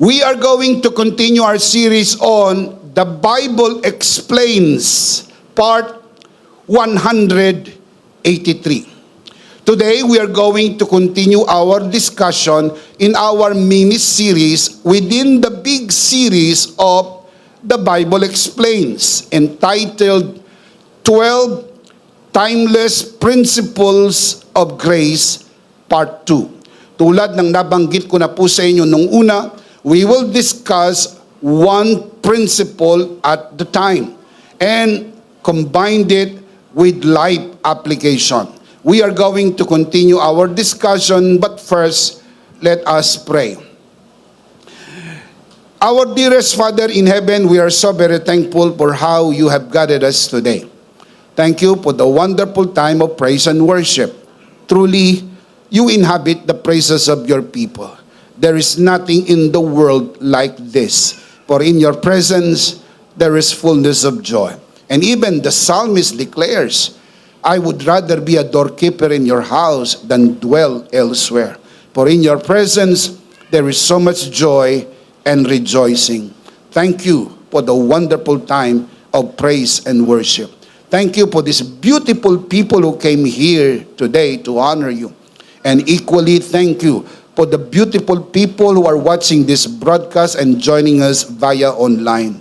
We are going to continue our series on The Bible Explains, Part 183. Today, we are going to continue our discussion in our mini-series within the big series of The Bible Explains, entitled 12 Timeless Principles of Grace, Part 2. Tulad ng nabanggit ko na po sa inyo nung una, we will discuss one principle at the time and combine it with life application. We are going to continue our discussion, but first, let us pray. Our dearest Father in heaven, we are so very thankful for how you have guided us today. Thank you for the wonderful time of praise and worship. Truly, you inhabit the praises of your people. There is nothing in the world like this. For in your presence, there is fullness of joy. And even the psalmist declares, I would rather be a doorkeeper in your house than dwell elsewhere. For in your presence, there is so much joy and rejoicing. Thank you for the wonderful time of praise and worship. Thank you for these beautiful people who came here today to honor you. And equally, thank you for the beautiful people who are watching this broadcast and joining us via online.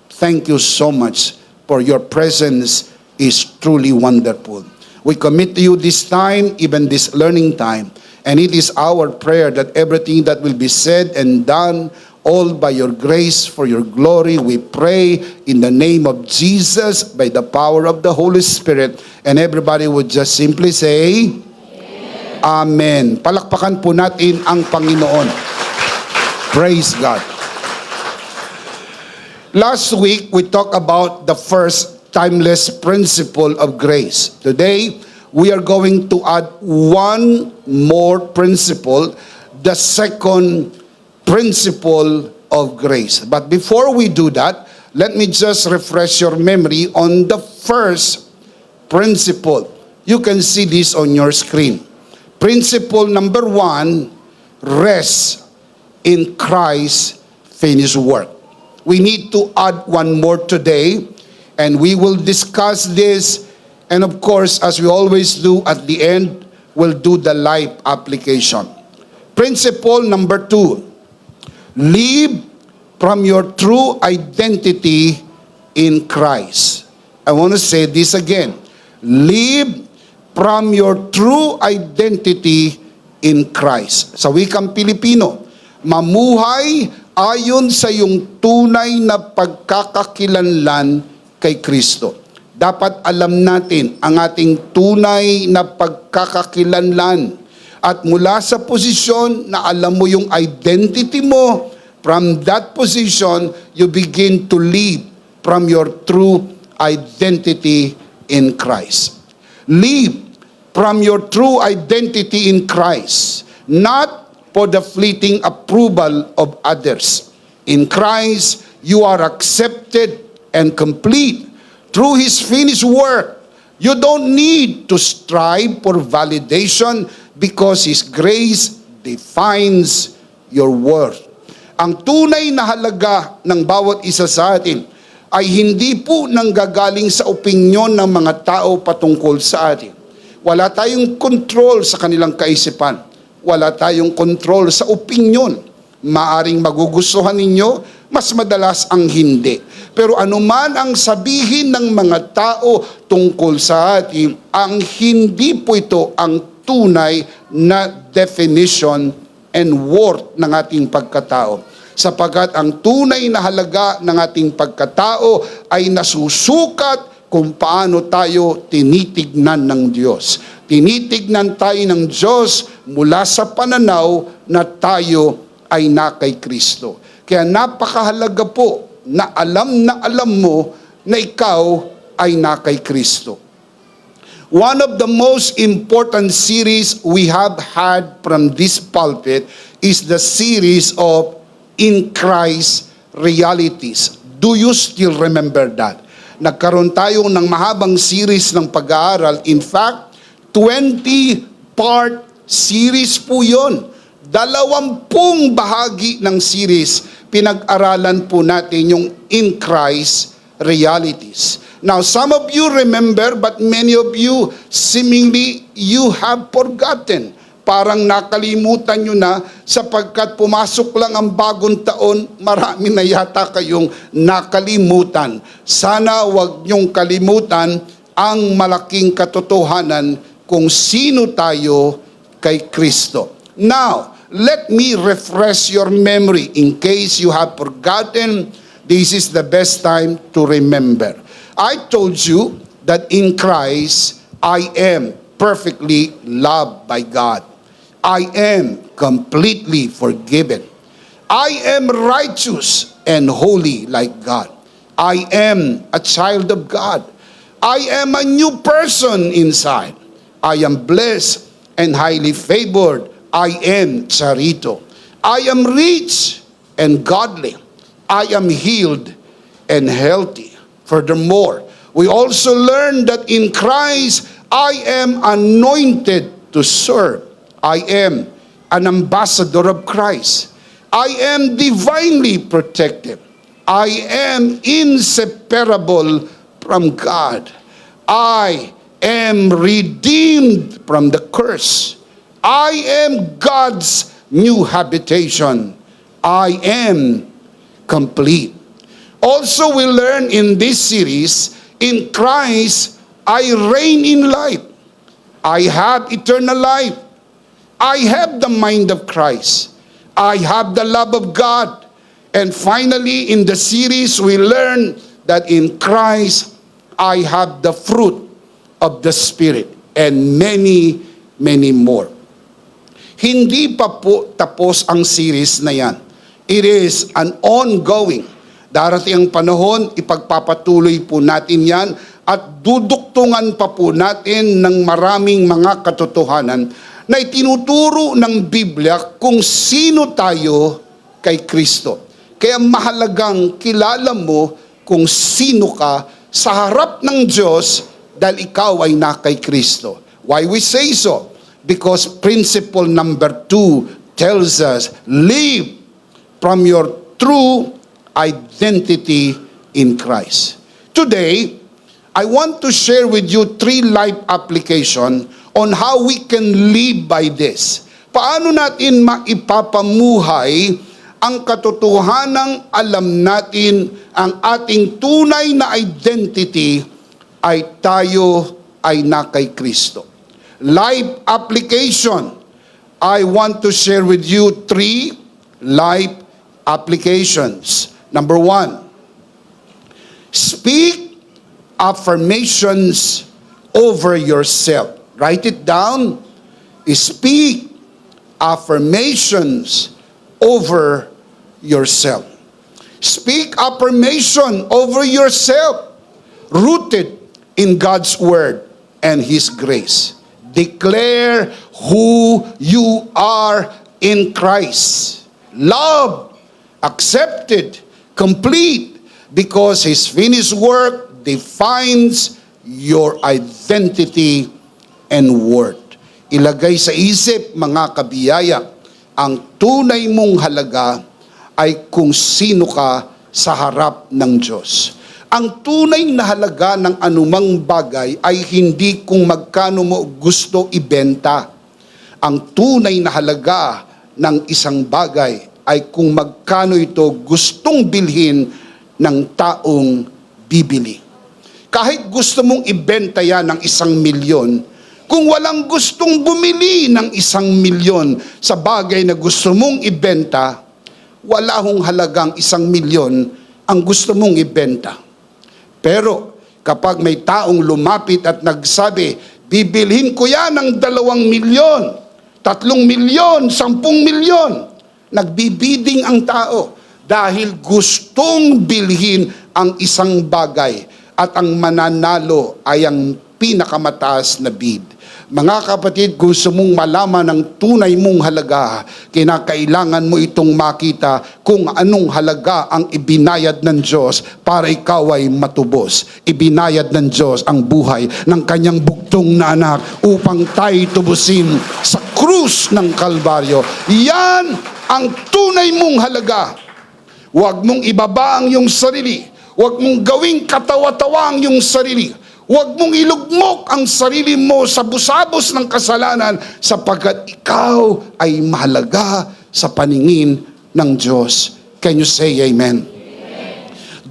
Thank you so much for your presence is truly wonderful. We commit to you this time, even this learning time, and it is our prayer that everything that will be said and done, all by your grace, for your glory, we pray in the name of Jesus, by the power of the Holy Spirit, and everybody would just simply say, Amen. Palakpakan po natin ang Panginoon. Praise God. Last week, we talked about the first timeless principle of grace. Today, we are going to add one more principle, the second principle of grace. But before we do that, let me just refresh your memory on the first principle. You can see this on your screen. Principle number 1, rest in Christ's finished work. We need to add one more today, and we will discuss this. And of course, as we always do at the end, we'll do the life application. Principle number 2, live from your true identity in Christ. I want to say this again. Live from your true identity in Christ. Sa wikang Pilipino, mamuhay ayon sa iyong tunay na pagkakakilanlan kay Kristo. Dapat alam natin ang ating tunay na pagkakakilanlan. At mula sa posisyon na alam mo yung identity mo, from that position, you begin to live from your true identity in Christ. Live from your true identity in Christ, not for the fleeting approval of others. In Christ, you are accepted and complete through His finished work. You don't need to strive for validation because His grace defines your worth. Ang tunay na halaga ng bawat isa sa atin ay hindi po nanggagaling sa opinyon ng mga tao patungkol sa atin. Wala tayong control sa kanilang kaisipan. Wala tayong control sa opinyon. Maaring magugustuhan ninyo, mas madalas ang hindi. Pero anuman ang sabihin ng mga tao tungkol sa atin, ang hindi po ito ang tunay na definition and worth ng ating pagkatao. Sapagat ang tunay na halaga ng ating pagkatao ay nasusukat kung paano tayo tinitignan ng Diyos. Tinitignan tayo ng Diyos mula sa pananaw na tayo ay na kay Kristo. Kaya napakahalaga po na alam mo na ikaw ay na kay Kristo. One of the most important series we have had from this pulpit is the series of In Christ Realities. Do you still remember that? Nagkaroon tayo ng mahabang series ng pag-aaral. In fact, 20-part series po yun. 20 bahagi ng series, pinag-aralan po natin yung in Christ realities. Now, some of you remember, but many of you seemingly you have forgotten. Parang nakalimutan nyo na sapagkat pumasok lang ang bagong taon, marami na yata kayong nakalimutan. Sana wag nyong kalimutan ang malaking katotohanan kung sino tayo kay Kristo. Now, let me refresh your memory in case you have forgotten. This is the best time to remember. I told you that in Christ, I am perfectly loved by God. I am completely forgiven. I am righteous and holy like God. I am a child of God. I am a new person inside. I am blessed and highly favored. I am charito. I am rich and godly. I am healed and healthy. Furthermore, we also learn that in Christ, I am anointed to serve. I am an ambassador of Christ. I am divinely protected. I am inseparable from God. I am redeemed from the curse. I am God's new habitation. I am complete. Also, we learn in this series, in Christ, I reign in life. I have eternal life. I have the mind of Christ. I have the love of God. And finally, in the series, we learn that in Christ, I have the fruit of the Spirit and many, many more. Hindi pa po tapos ang series na yan. It is an ongoing. Darating ang panahon, ipagpapatuloy po natin yan at duduktungan pa po natin ng maraming mga katotohanan na itinuturo ng Biblia kung sino tayo kay Kristo. Kaya mahalagang kilala mo kung sino ka sa harap ng Diyos dahil ikaw ay na kay Kristo. Why we say so? Because principle number 2 tells us, live from your true identity in Christ. Today, I want to share with you 3 life application on how we can live by this. Paano natin maipapamuhay ang katotohanang alam natin ang ating tunay na identity ay tayo ay na kay Kristo. Life application. I want to share with you 3 life applications. Number 1, speak affirmations over yourself. Write it down. Speak affirmations over yourself. Speak affirmation over yourself, rooted in God's word and His grace. Declare who you are in Christ. Loved, accepted, complete, because His finished work defines your identity and worth. Ilagay sa isip, mga kabiyaya, ang tunay mong halaga ay kung sino ka sa harap ng Diyos. Ang tunay na halaga ng anumang bagay ay hindi kung magkano mo gusto ibenta. Ang tunay na halaga ng isang bagay ay kung magkano ito gustong bilhin ng taong bibili. Kahit gusto mong ibenta yan ng 1,000,000, kung walang gustong bumili ng 1,000,000 sa bagay na gusto mong ibenta, wala hong halagang 1,000,000 ang gusto mong ibenta. Pero kapag may taong lumapit at nagsabi, bibilhin ko yan ng 2,000,000, 3,000,000, 10,000,000, nagbibiding ang tao dahil gustong bilhin ang isang bagay at ang mananalo ay ang pinakamataas na bid. Mga kapatid, gusto mong malaman ang tunay mong halaga, kinakailangan mo itong makita kung anong halaga ang ibinayad ng Diyos para ikaw ay matubos. Ibinayad ng Diyos ang buhay ng kanyang bugtong na anak upang tayo tubusin sa krus krus ng Kalbaryo. Yan ang tunay mong halaga. Huwag mong ibaba ang iyong sarili. Huwag mong gawing katawa-tawa ang iyong sarili. Huwag mong ilugmok ang sarili mo sa busabos ng kasalanan sapagkat ikaw ay mahalaga sa paningin ng Diyos. Can you say amen?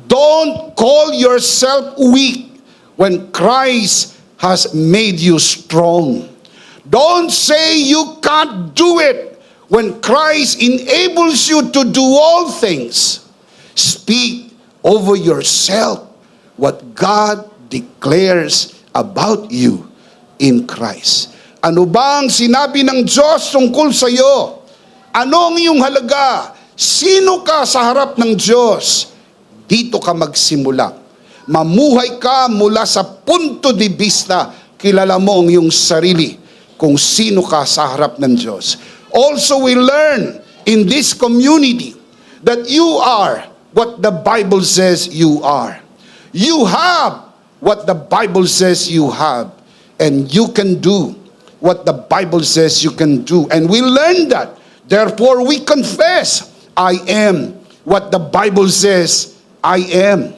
Don't call yourself weak when Christ has made you strong. Don't say you can't do it when Christ enables you to do all things. Speak over yourself what God declares about you in Christ. Ano bang sinabi ng Diyos tungkol sa iyo? Anong iyong halaga? Sino ka sa harap ng Diyos? Dito ka magsimula. Mamuhay ka mula sa punto de vista, kilala mo ang iyong sarili, kung sino ka sa harap ng Diyos. Also, we learn in this community that you are what the Bible says you are. You have what the Bible says you have. And you can do what the Bible says you can do. And we learn that. Therefore, we confess, I am what the Bible says I am.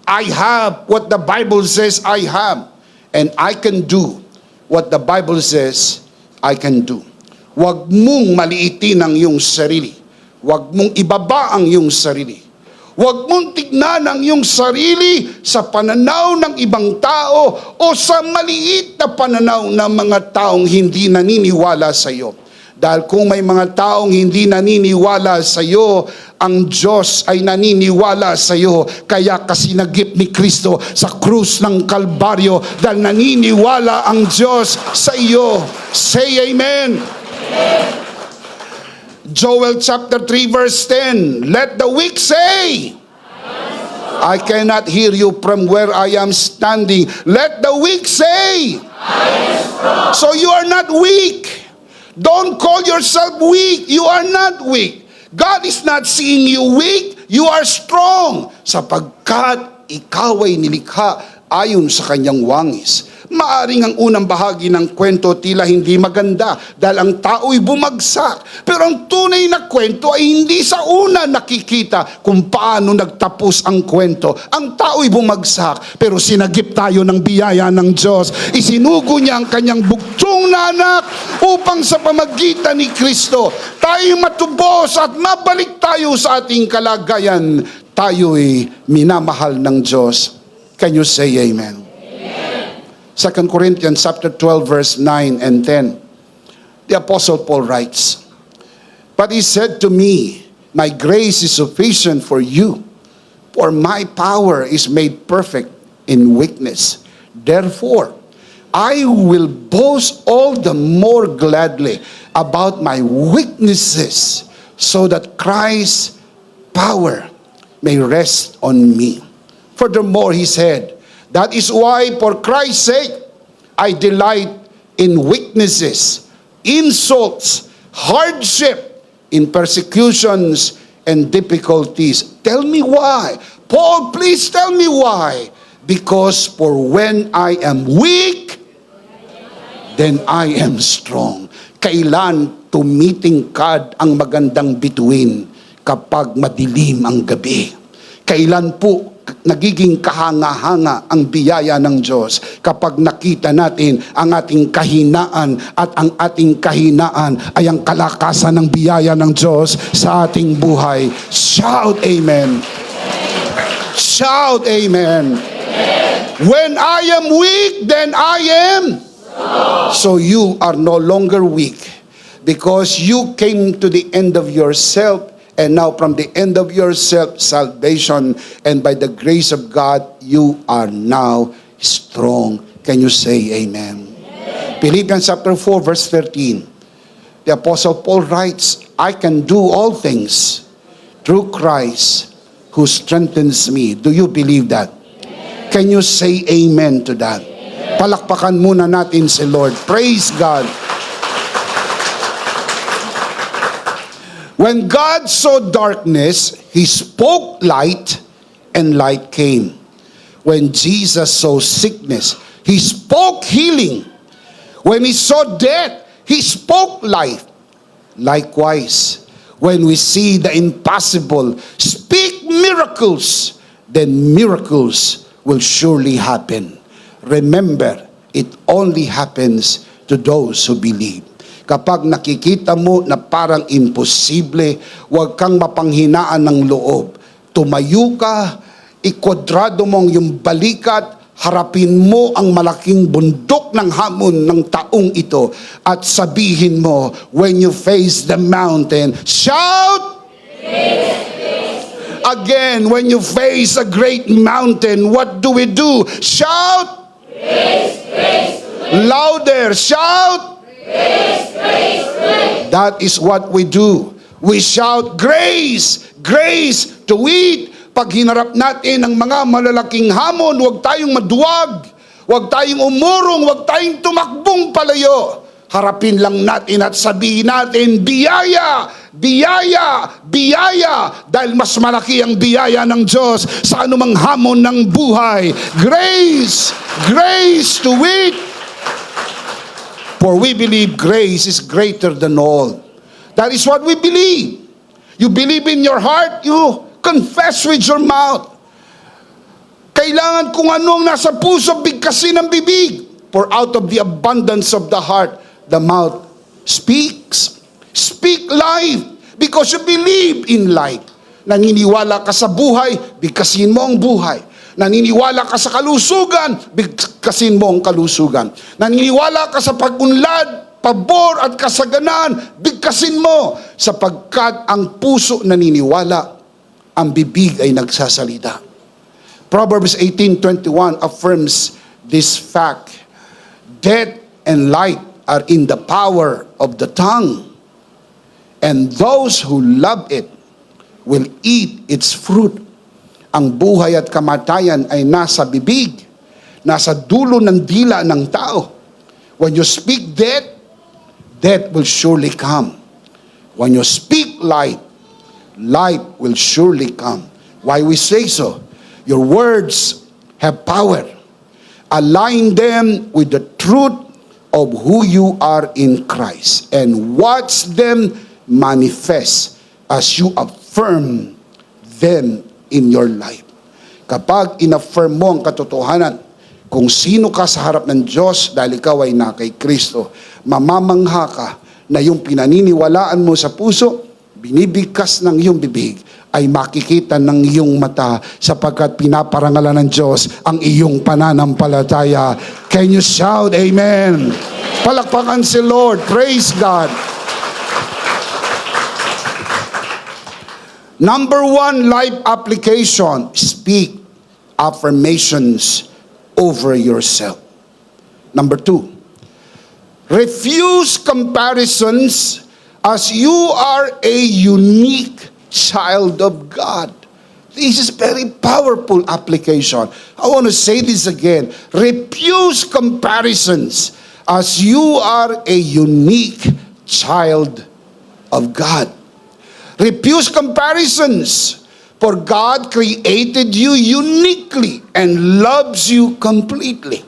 I have what the Bible says I have. And I can do what the Bible says I can do. Huwag mong maliitin ang iyong sarili. Huwag mong ibaba ang iyong sarili. Huwag mong tignan ang iyong sarili sa pananaw ng ibang tao o sa maliit na pananaw ng mga taong hindi naniniwala sa iyo. Dahil kung may mga taong hindi naniniwala sa iyo, ang Diyos ay naniniwala sa iyo. Kaya kasinagip ni Kristo sa krus ng Kalbaryo dahil naniniwala ang Diyos sa iyo. Say amen. Joel chapter 3 verse 10. Let the weak say, I cannot hear you from where I am standing. Let the weak say, so you are not weak. Don't call yourself weak. You are not weak. God is not seeing you weak. You are strong. Sapagkat ikaw ay nilikha ayon sa kanyang wangis. Maaring ang unang bahagi ng kwento tila hindi maganda dahil ang tao'y bumagsak. Pero ang tunay na kwento ay hindi sa una nakikita kung paano nagtapos ang kwento. Ang tao'y bumagsak pero sinagip tayo ng biyaya ng Diyos. Isinugo niya ang kanyang bugtong na anak upang sa pamagitan ni Kristo tayo matubos at mabalik tayo sa ating kalagayan. Tayo'y minamahal ng Diyos. Can you say amen? 2 Corinthians chapter 12 verse 9 and 10. The Apostle Paul writes, but he said to me, my grace is sufficient for you, for my power is made perfect in weakness. Therefore, I will boast all the more gladly about my weaknesses, so that Christ's power may rest on me. Furthermore, he said, that is why, for Christ's sake, I delight in weaknesses, insults, hardship, in persecutions, and difficulties. Tell me why. Paul, please tell me why. Because for when I am weak, then I am strong. Kailan tumitingkad ang magandang bituin kapag madilim ang gabi? Kailan po nagiging kahanga-hanga ang biyaya ng Diyos kapag nakita natin ang ating kahinaan at ang ating kahinaan ay ang kalakasan ng biyaya ng Diyos sa ating buhay. Shout amen. Shout amen. When I am weak, then I am. So you are no longer weak because you came to the end of yourself. And now from the end of yourself, salvation, and by the grace of God, you are now strong. Can you say amen? Philippians chapter 4 verse 13. The Apostle Paul writes, I can do all things through Christ who strengthens me. Do you believe that? Can you say amen to that? Palakpakan muna natin si Lord. Praise God. When God saw darkness, He spoke light, and light came. When Jesus saw sickness, He spoke healing. When He saw death, He spoke life. Likewise, when we see the impossible, speak miracles, then miracles will surely happen. Remember, it only happens to those who believe. Kapag nakikita mo na parang imposible, huwag kang mapanghinaan ng loob. Tumayo ka, ikwadrado mong yung balikat, harapin mo ang malaking bundok ng hamon ng taong ito at sabihin mo, when you face the mountain, shout! Again, when you face a great mountain, what do we do? Shout! Louder, shout! That is what we do. We shout, grace! Grace! To it! Pag hinarap natin ang mga malalaking hamon, huwag tayong maduwag, huwag tayong umurong, huwag tayong tumakbong palayo. Harapin lang natin at sabihin natin, biyaya, biyaya, biyaya, dahil mas malaki ang biyaya ng Diyos sa anumang hamon ng buhay. Grace, grace to it. For we believe grace is greater than all. That is what we believe. You believe in your heart, you confess with your mouth. Kailangan kung anong nasa puso, bigkasin ang bibig. For out of the abundance of the heart, the mouth speaks. Speak life because you believe in life. Naniniwala ka sa buhay, bigkasin mo ang buhay. Naniniwala ka sa kalusugan, bigkasin mo ang kalusugan. Naniniwala ka sa pag-unlad, pabor at kasaganaan, bigkasin mo. Sapagkat ang puso naniniwala, ang bibig ay nagsasalita. Proverbs 18:21 affirms this fact. Death and life are in the power of the tongue, and those who love it will eat its fruit. Ang buhay at kamatayan ay nasa bibig, nasa dulo ng dila ng tao. When you speak death, death will surely come. When you speak life, life will surely come. Why we say so? Your words have power. Align them with the truth of who you are in Christ and watch them manifest as you affirm them in your life. Kapag in-affirm mo ang katotohanan kung sino ka sa harap ng Diyos dahil ikaw ay na kay Kristo, mamamangha ka na yung pinaniniwalaan mo sa puso, binibigkas ng iyong bibig, ay makikita ng iyong mata sapagkat pinaparangalan ng Diyos ang iyong pananampalataya. Can you shout amen? Palakpakan si Lord. Praise God. Number 1, life application. Speak affirmations over yourself. Number 2, refuse comparisons as you are a unique child of God. This is very powerful application. I want to say this again. Refuse comparisons as you are a unique child of God. Refuse comparisons, for God created you uniquely and loves you completely.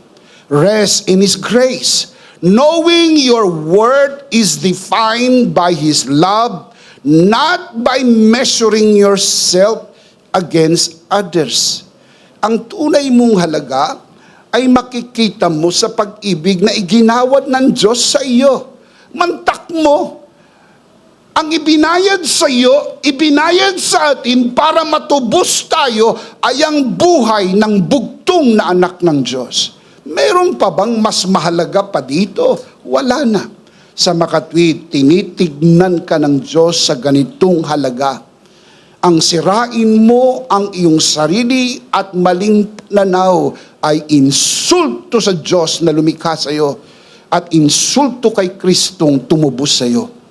Rest in His grace, knowing your worth is defined by His love, not by measuring yourself against others. Ang tunay mong halaga ay makikita mo sa pag-ibig na iginawad ng Diyos sa iyo. Mantak mo. Ang ibinayad sa iyo, ibinayad sa atin para matubos tayo ay ang buhay ng bugtong na anak ng Diyos. Meron pa bang mas mahalaga pa dito? Wala na. Sa makatwid, tinitignan ka ng Diyos sa ganitong halaga. Ang sirain mo ang iyong sarili at maling nanaw ay insulto sa Diyos na lumikha sa iyo at insulto kay Kristong tumubos sa iyo.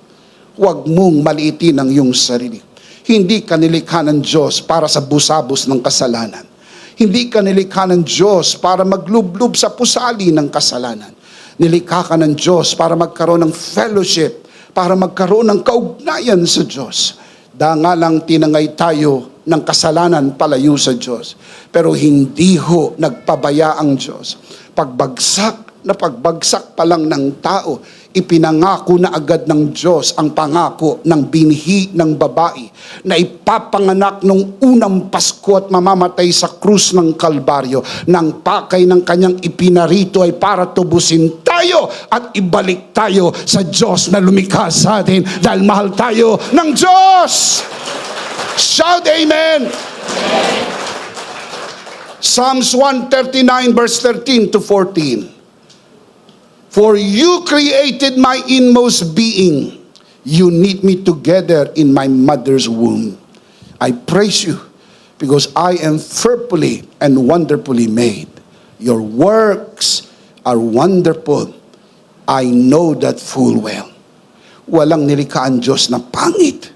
Huwag mong maliitin ang iyong sarili. Hindi ka nilikha ng Diyos para sa busabos ng kasalanan. Hindi ka nilikha ng Diyos para maglublob sa pusali ng kasalanan. Nilikha ka ng Diyos para magkaroon ng fellowship, para magkaroon ng kaugnayan sa Diyos. Dangalang tinangay tayo ng kasalanan palayo sa Diyos. Pero hindi ho nagpabaya ang Diyos. Pagbagsak na pagbagsak pa lang ng tao, ipinangako na agad ng Diyos ang pangako ng binhi ng babae na ipapanganak nung unang Pasko at mamamatay sa krus ng Kalbaryo. Nang pakay ng kanyang ipinarito ay para tubusin tayo at ibalik tayo sa Diyos na lumikha sa atin dahil mahal tayo ng Diyos. Shout amen! Psalms 139 verse 13 to 14. For you created my inmost being. You knit me together in my mother's womb. I praise you because I am fearfully and wonderfully made. Your works are wonderful. I know that full well. Walang nilikha ang Diyos na pangit.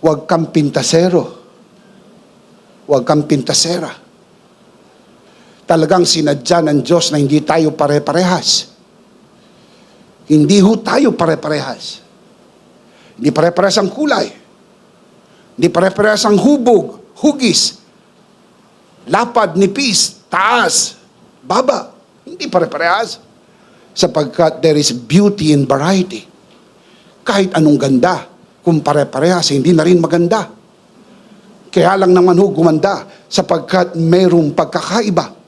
Huwag kang pintasero. Huwag kang pintasera. Talagang sinadya ng Diyos na hindi tayo pare-parehas. Hindi ho tayo pare-parehas. Hindi pare-parehas ang kulay. Hindi pare-parehas ang hubog, hugis, lapad, nipis, taas, baba. Hindi pare-parehas. Sapagkat there is beauty in variety. Kahit anong ganda, kung pare-parehas, hindi na rin maganda. Kaya lang naman ho gumanda sapagkat mayroong pagkakaiba.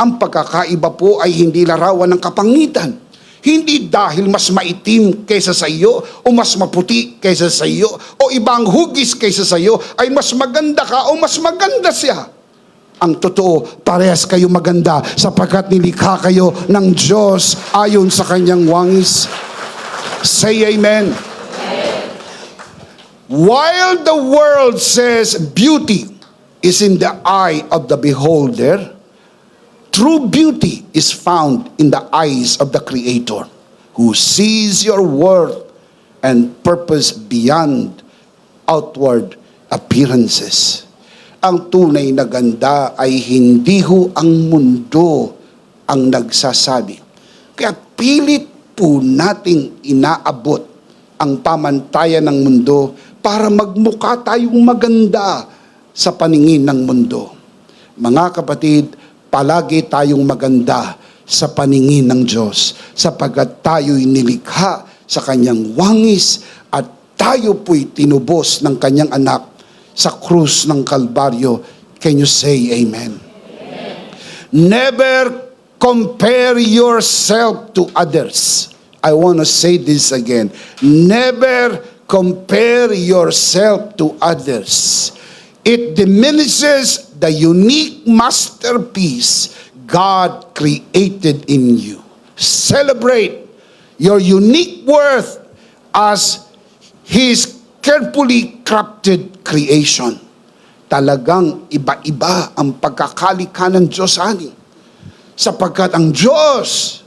Ang pagkakaiba po ay hindi larawan ng kapangitan. Hindi dahil mas maitim kaysa sa iyo o mas maputi kaysa sa iyo o ibang hugis kaysa sa iyo ay mas maganda ka o mas maganda siya. Ang totoo, parehas kayo maganda sapagkat nilikha kayo ng Diyos ayon sa kanyang wangis. Say amen. While the world says beauty is in the eye of the beholder, true beauty is found in the eyes of the Creator, who sees your worth and purpose beyond outward appearances. Ang tunay na ganda ay hindi ho ang mundo ang nagsasabi. Kaya pilit po nating inaabot ang pamantayan ng mundo para magmukha tayong maganda sa paningin ng mundo. Mga kapatid, palagi tayong maganda sa paningin ng Diyos sapagkat tayo'y nilikha sa kanyang wangis at tayo po'y tinubos ng kanyang anak sa krus ng Kalbaryo. Can you say amen? Amen. Never compare yourself to others. I want to say this again. Never compare yourself to others. It diminishes the unique masterpiece God created in you. Celebrate your unique worth as His carefully crafted creation. Talagang iba-iba ang pagkakalikha ng Diyos sa atin. Sapagkat ang Diyos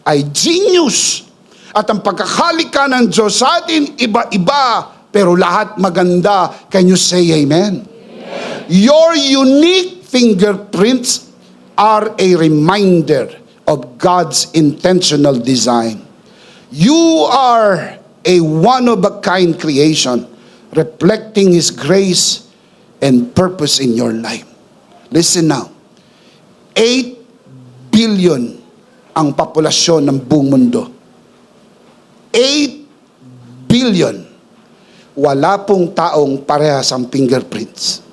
ay genius. At ang pagkakalikha ng Diyos sa atin, iba-iba, pero lahat maganda. Can you say amen? Amen. Your unique fingerprints are a reminder of God's intentional design. You are a one-of-a-kind creation, reflecting His grace and purpose in your life. Listen now. 8 billion ang populasyon ng buong mundo. 8 billion. Wala pong taong parehas ang fingerprints.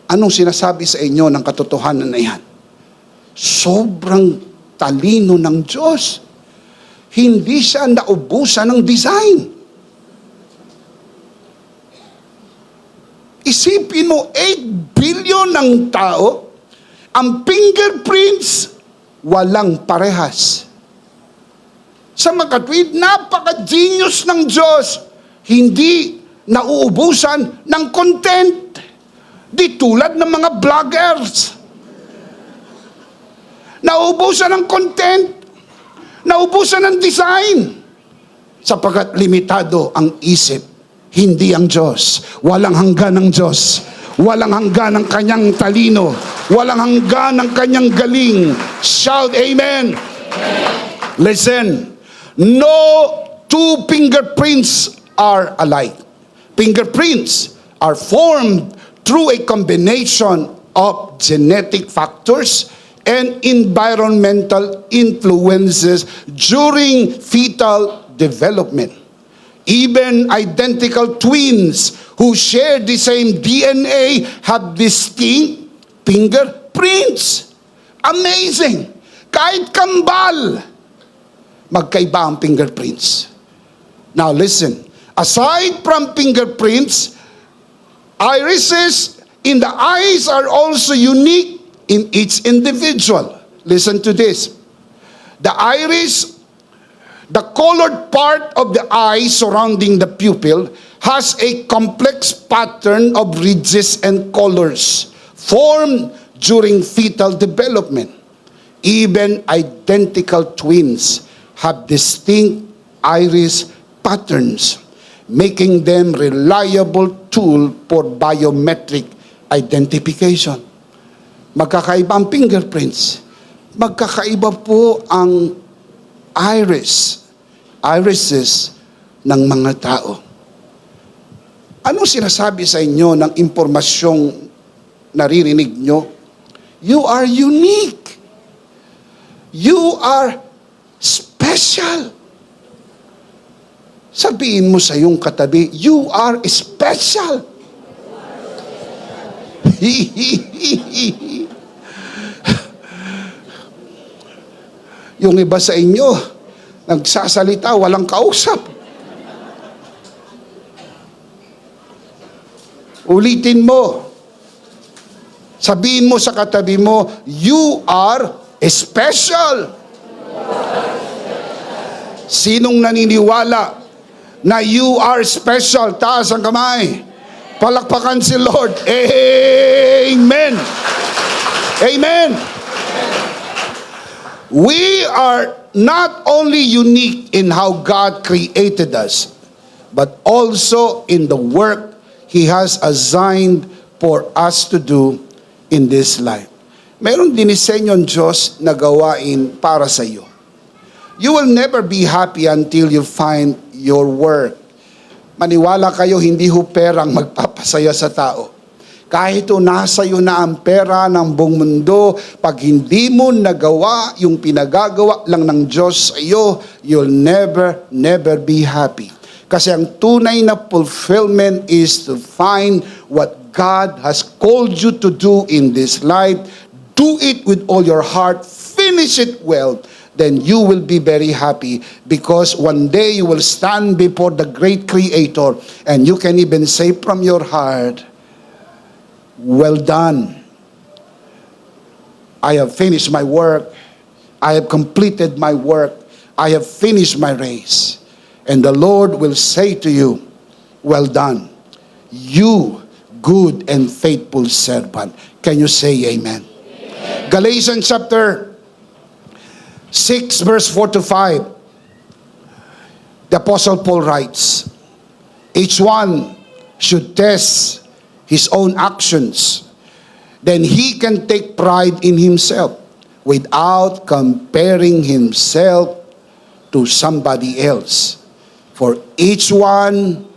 Anong sinasabi sa inyo ng katotohanan na yan? Sobrang talino ng Diyos. Hindi siya naubusan ng design. Isipin mo, 8 billion ng tao, ang fingerprints, walang parehas. Sa makatwid, napaka-genius ng Diyos. Hindi nauubusan ng content. Di tulad ng mga vloggers. Nauubusan ng content. Nauubusan ng design. Sapagkat limitado ang isip. Hindi ang Diyos. Walang hanggan ng Diyos. Walang hanggan ng kanyang talino. Walang hanggan ng kanyang galing. Shout amen. Listen. No two fingerprints are alike. Fingerprints are formed through a combination of genetic factors and environmental influences during fetal development. Even identical twins who share the same DNA have distinct fingerprints. Amazing! Kahit kambal, magkaiba ang fingerprints. Now listen, aside from fingerprints, irises in the eyes are also unique in each individual. Listen to this. The iris, the colored part of the eye surrounding the pupil, has a complex pattern of ridges and colors formed during fetal development. Even identical twins have distinct iris patterns, making them reliable tool for biometric identification. Magkakaiba ang fingerprints. Magkakaiba po ang irises ng mga tao. Anong sinasabi sa inyo ng impormasyong naririnig nyo? You are unique. You are special. Sabihin mo sa iyong katabi, you are special. Yung iba sa inyo, nagsasalita, walang kausap. Ulitin mo. Sabihin mo sa katabi mo, you are special. Sinong naniniwala na you are special? Taas ang kamay. Palakpakan si Lord. Amen. Amen. We are not only unique in how God created us, but also in the work He has assigned for us to do in this life. Mayroong dinisenyong Diyos na gawain para sa iyo. You will never be happy until you find your work. Maniwala kayo, hindi ho perang magpapasaya sa tao. Kahit nasa iyo na ang pera ng buong mundo, pag hindi mo nagawa yung pinagagawa lang ng Diyos sa iyo, you'll never be happy. Kasi ang tunay na fulfillment is to find what God has called you to do in this life. Do it with all your heart. Finish it well. Then you will be very happy because one day you will stand before the great Creator and you can even say from your heart, well done. I have finished my work. I have completed my work. I have finished my race. And the Lord will say to you, well done, you good and faithful servant. Can you say amen? Amen. Galatians chapter 6 verse 4 to 5. The Apostle Paul writes, each one should test his own actions, then he can take pride in himself without comparing himself to somebody else. For each one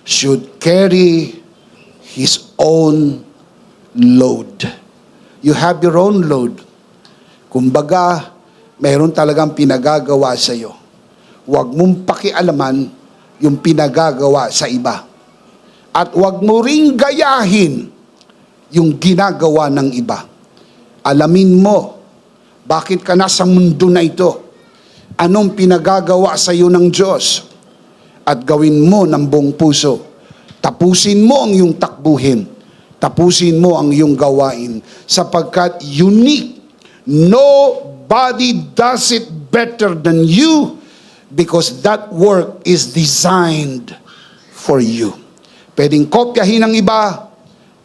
should carry his own load. You have your own load. Kumbaga, mayroon talagang pinagagawa sa iyo. Huwag mong pakialaman yung pinagagawa sa iba. At huwag mo ring gayahin yung ginagawa ng iba. Alamin mo, bakit ka nasa mundo na ito? Anong pinagagawa sa iyo ng Diyos? At gawin mo ng buong puso. Tapusin mo ang iyong takbuhin. Tapusin mo ang iyong gawain. Sapagkat unique. Nobody does it better than you because that work is designed for you. Pwedeng kopyahin ng iba,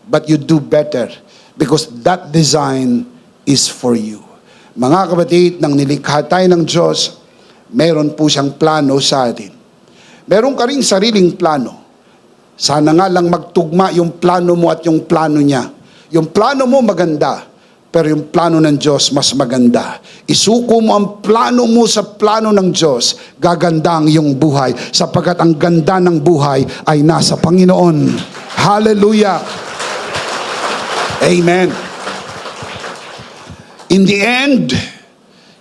but you do better because that design is for you. Mga kapatid, nang nilikha tayo ng Diyos, meron po siyang plano sa atin. Meron ka rin sariling plano. Sana nga lang magtugma yung plano mo at yung plano niya. Yung plano mo maganda, pero yung plano ng Diyos mas maganda. Isuko mo ang plano mo sa plano ng Diyos, gaganda ang iyong buhay, sapagkat ang ganda ng buhay ay nasa Panginoon. Hallelujah! Amen. In the end,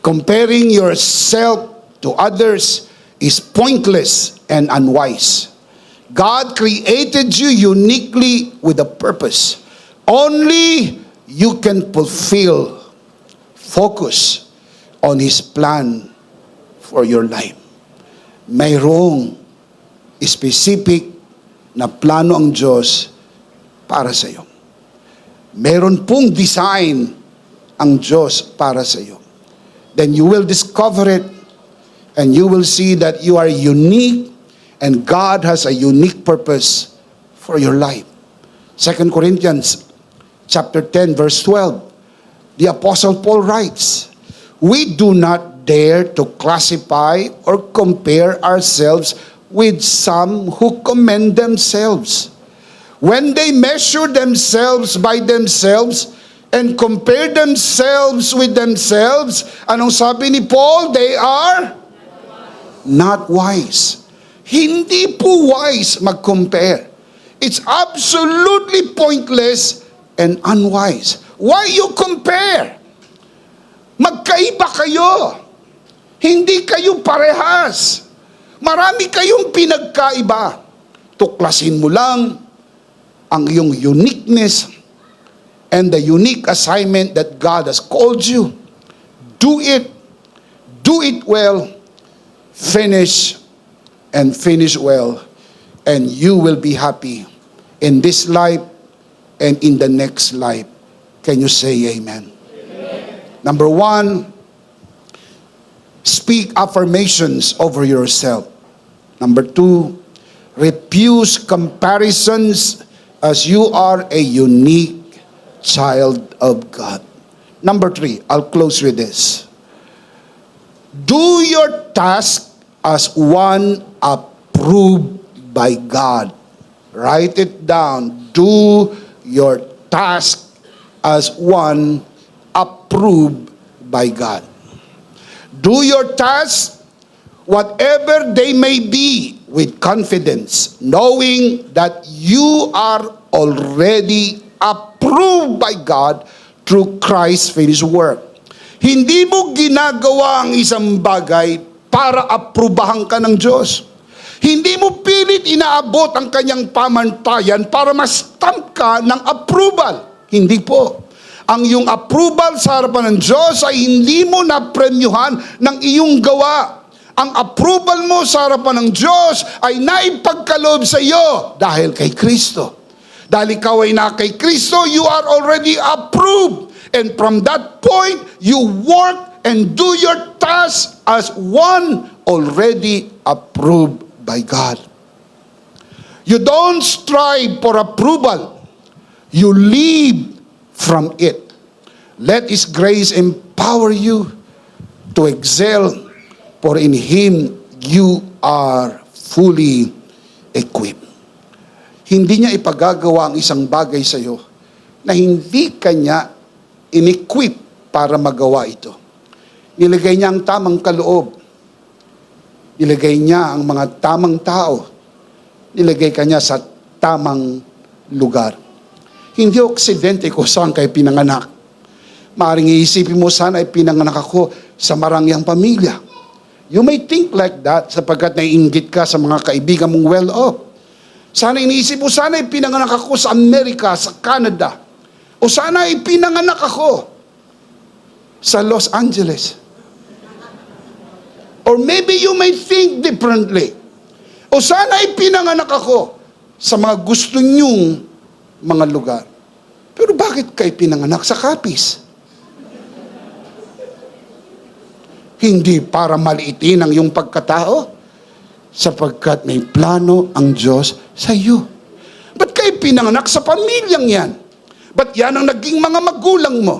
comparing yourself to others is pointless and unwise. God created you uniquely with a purpose. Only you can fulfill, focus on His plan for your life. Mayroong specific na plano ang Diyos para sa iyo. Meron pong design ang Diyos para sa iyo. Then you will discover it and you will see that you are unique and God has a unique purpose for your life. 2 Corinthians chapter 10 verse 12. The Apostle Paul writes, "We do not dare to classify or compare ourselves with some who commend themselves. When they measure themselves by themselves and compare themselves with themselves," anong sabi ni Paul? They are not wise. Hindi po wise mag-compare. It's absolutely pointless and unwise. Why you compare? Magkaiba kayo. Hindi kayo parehas. Marami kayong pinagkaiba. Tuklasin mo lang ang iyong uniqueness and the unique assignment that God has called you. Do it well, finish well, and you will be happy in this life and in the next life. Can you say amen? Amen. Number 1, speak affirmations over yourself. Number 2, refuse comparisons as you are a unique child of God. Number 3, I'll close with this. Do your task as one approved by God. Write it down. Do your task as one approved by God. Do your task, whatever they may be, with confidence, knowing that you are already approved by God through Christ's finished work. Hindi mo ginagawa ang isang bagay para aprubahan ka ng Diyos. Hindi mo pilit inaabot ang kanyang pamantayan para ma-stamp ka ng approval. Hindi po. Ang iyong approval sa harapan ng Diyos ay hindi mo napremyuhan ng iyong gawa. Ang approval mo sa harapan ng Diyos ay naipagkaloob sa iyo dahil kay Kristo. Dahil ikaw ay na kay Kristo, you are already approved. And from that point, you work and do your task as one already approved by God. You don't strive for approval. You live from it. Let His grace empower you to excel, for in Him you are fully equipped. Hindi niya ipagagawa ang isang bagay sa iyo na hindi kanya in-equip para magawa ito. Nilagay niya ang tamang kaloob. Nilagay niya ang mga tamang tao. Nilagay kanya sa tamang lugar. Hindi aksidente kung saan kayo pinanganak. Maaring iisipin mo, sana ay pinanganak ako sa marangyang pamilya. You may think like that sapagkat naiinggit ka sa mga kaibigan mong well-off. Sana iniisip mo, sana ay pinanganak ako sa Amerika, sa Canada. O sana ay pinanganak ako sa Los Angeles. Or maybe you may think differently. O sana ay pinanganak ako sa mga gusto nyong mga lugar. Pero bakit kayo pinanganak sa Capiz? Hindi para maliitin ang iyong pagkatao, sapagkat may plano ang Diyos sa iyo. Ba't kayo pinanganak sa pamilyang yan? Ba't yan ang naging mga magulang mo?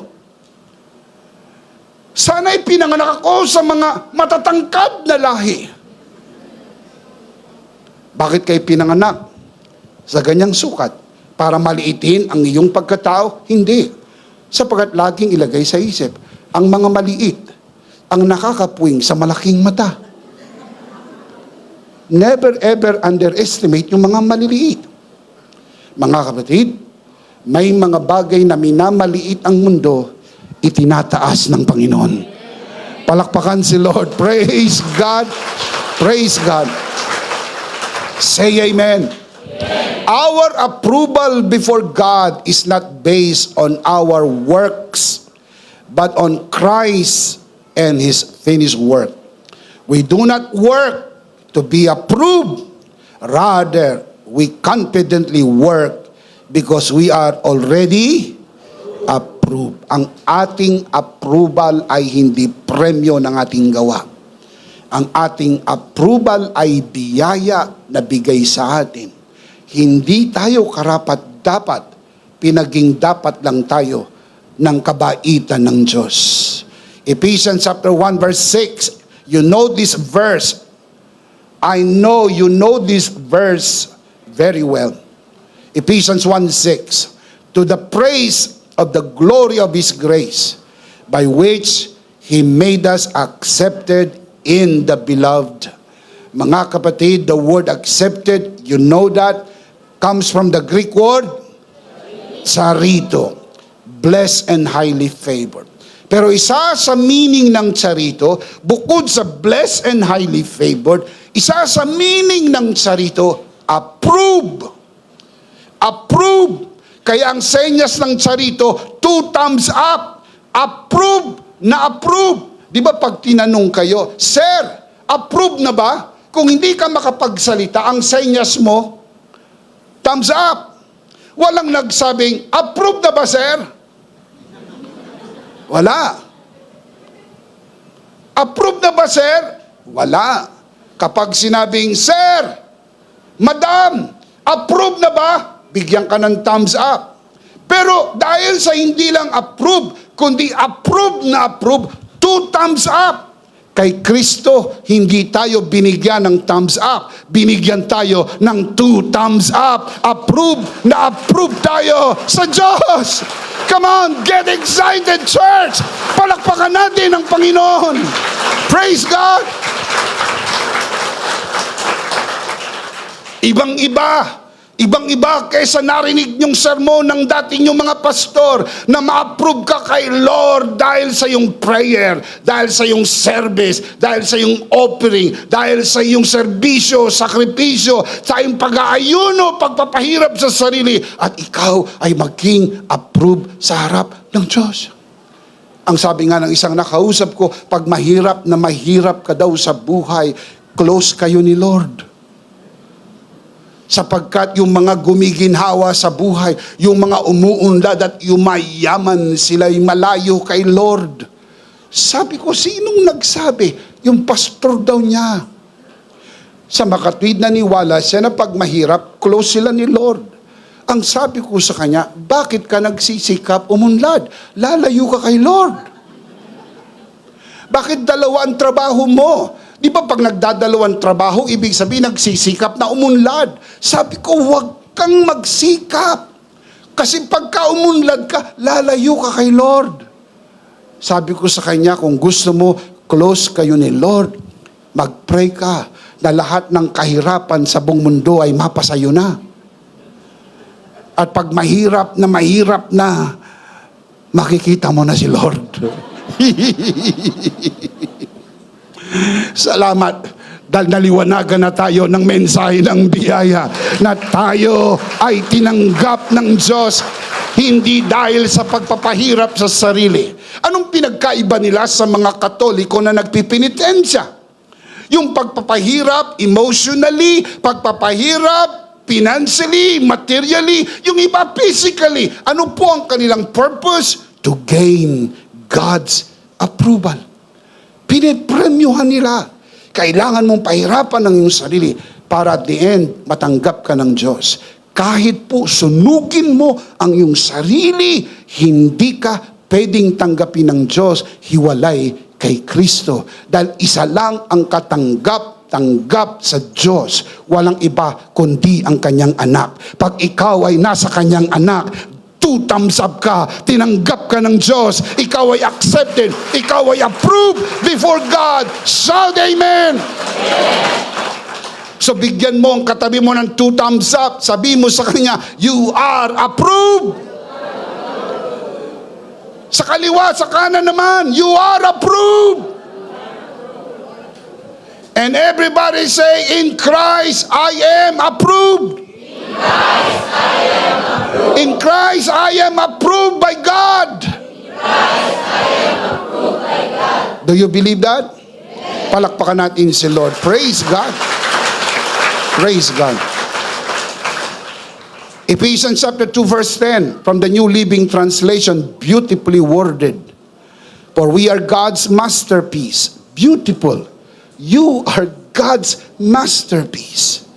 Sana'y pinanganak ako sa mga matatangkad na lahi. Bakit kayo pinanganak sa ganyang sukat? Para maliitin ang iyong pagkatao? Hindi. Sapagkat laging ilagay sa isip, ang mga maliit, ang nakakapuwing sa malaking mata. Never ever underestimate yung mga maliliit. Mga kapatid, may mga bagay na minamaliit ang mundo, itinataas ng Panginoon. Palakpakan si Lord. Praise God. Praise God. Say amen. Our approval before God is not based on our works, but on Christ and His finished work. We do not work to be approved. Rather, we confidently work because we are already approved. Ang ating approval ay hindi premyo ng ating gawa. Ang ating approval ay biyaya na bigay sa atin. Hindi tayo karapat-dapat, pinaging dapat lang tayo ng kabaitan ng Diyos. Ephesians chapter 1 verse 6. You know this verse. I know you know this verse very well. Ephesians 1:6. To the praise of the glory of His grace, by which He made us accepted in the beloved. Mga kapatid, the word accepted, you know that, comes from the Greek word, charito. Blessed and highly favored. Pero isa sa meaning ng charito, bukod sa blessed and highly favored, isa sa meaning ng charito, approve. Approve. Kaya ang senyas ng charito, 2 thumbs up. Approve na approve. Di ba pag tinanong kayo, Sir, approve na ba? Kung hindi ka makapagsalita, ang senyas mo, thumbs up. Walang nagsabing, approve na ba, Sir? Wala. Approve na ba, Sir? Wala. Kapag sinabing, Sir, Madam, approve na ba? Bigyan ka ng thumbs up. Pero dahil sa hindi lang approve, kundi approve na approve, 2 thumbs up. Kay Kristo, hindi tayo binigyan ng thumbs up. Binigyan tayo ng 2 thumbs up. Approve na approve tayo sa Diyos. Come on, get excited, church! Palakpakan natin ang Panginoon. Praise God! Ibang-iba kaysa narinig niyong sermon ng dati niyong mga pastor na ma-approve ka kay Lord dahil sa iyong prayer, dahil sa iyong service, dahil sa iyong offering, dahil sa iyong serbisyo, sakripisyo, sa iyong pag-aayuno, pagpapahirap sa sarili, at ikaw ay maging approve sa harap ng Diyos. Ang sabi nga ng isang nakausap ko, pag mahirap na mahirap ka daw sa buhay, close kayo ni Lord. Sapagkat yung mga gumiginhawa sa buhay, yung mga umuunlad at yumayaman, sila'y malayo kay Lord. Sabi ko, sinong nagsabi? Yung pastor daw niya. Sa makatwid na niwala siya na pag mahirap, close sila ni Lord. Ang sabi ko sa kanya, bakit ka nagsisikap umunlad? Lalayo ka kay Lord. Bakit dalawa ang trabaho mo? Di ba pag nagdadalawang trabaho, ibig sabihin nagsisikap na umunlad. Sabi ko, huwag kang magsikap. Kasi pagka umunlad ka, lalayo ka kay Lord. Sabi ko sa kanya, kung gusto mo, close kayo ni Lord, mag-pray ka na lahat ng kahirapan sa buong mundo ay mapasayo na. At pag mahirap na, makikita mo na si Lord. Salamat dahil naliwanagan na tayo ng mensahe ng biyaya na tayo ay tinanggap ng Diyos hindi dahil sa pagpapahirap sa sarili. Anong pinagkaiba nila sa mga Katoliko na nagpipinitensya? Yung pagpapahirap emotionally, pagpapahirap financially, materially, yung iba physically. Ano po ang kanilang purpose? To gain God's approval. Pinipremyohan nila. Kailangan mong pahirapan ng iyong sarili para at the end, matanggap ka ng Diyos. Kahit po sunugin mo ang iyong sarili, hindi ka pwedeng tanggapin ng Diyos, hiwalay kay Kristo. Dahil isa lang ang katanggap sa Diyos. Walang iba kundi ang kanyang anak. Pag ikaw ay nasa kanyang anak, 2 thumbs up ka, tinanggap ka ng Diyos, ikaw ay accepted, ikaw ay approved before God. Shout amen! So bigyan mo ang katabi mo ng 2 thumbs up, sabi mo sa kanya, you are approved! Sa kaliwa, sa kanan naman, you are approved. And everybody say, in Christ I am approved. In Christ I am approved by God. Do you believe that? Palakpakan natin si Lord. Praise God. Praise God. Ephesians chapter 2 verse 10 from the New Living Translation, beautifully worded. For we are God's masterpiece. Beautiful. You are God's masterpiece.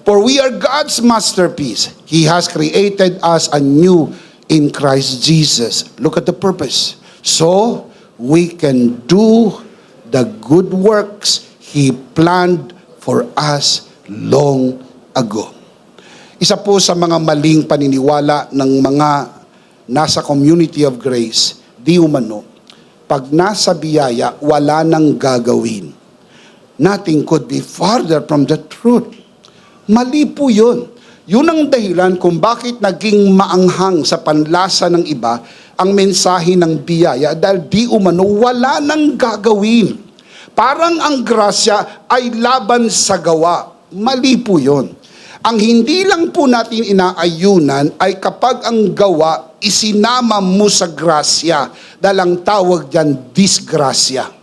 For we are God's masterpiece. He has created us anew in Christ Jesus. Look at the purpose. So we can do the good works He planned for us long ago. Isa po sa mga maling paniniwala ng mga nasa community of grace, di umano, pag nasa biyaya, wala nang gagawin. Nothing could be farther from the truth. Mali po yun. Yun ang dahilan kung bakit naging maanghang sa panlasa ng iba ang mensahe ng biyaya dahil di umano wala nang gagawin. Parang ang grasya ay laban sa gawa. Mali po yun. Ang hindi lang po natin inaayunan ay kapag ang gawa isinama mo sa grasya dahil ang tawag diyan disgrasya.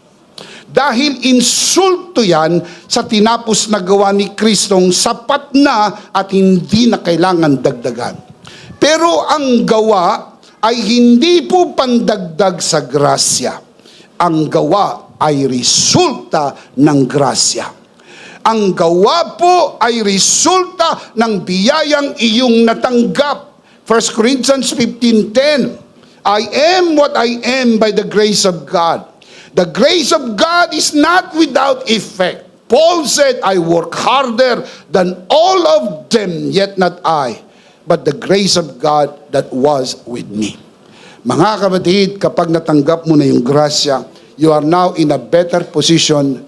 Dahil insulto yan sa tinapos na gawa ni Kristong sapat na at hindi na kailangan dagdagan. Pero ang gawa ay hindi po pandagdag sa grasya. Ang gawa ay resulta ng grasya. Ang gawa po ay resulta ng biyayang iyong natanggap. 1 Corinthians 15:10, I am what I am by the grace of God. The grace of God is not without effect. Paul said, I work harder than all of them, yet not I, but the grace of God that was with me. Mga kapatid, kapag natanggap mo na yung grasya, you are now in a better position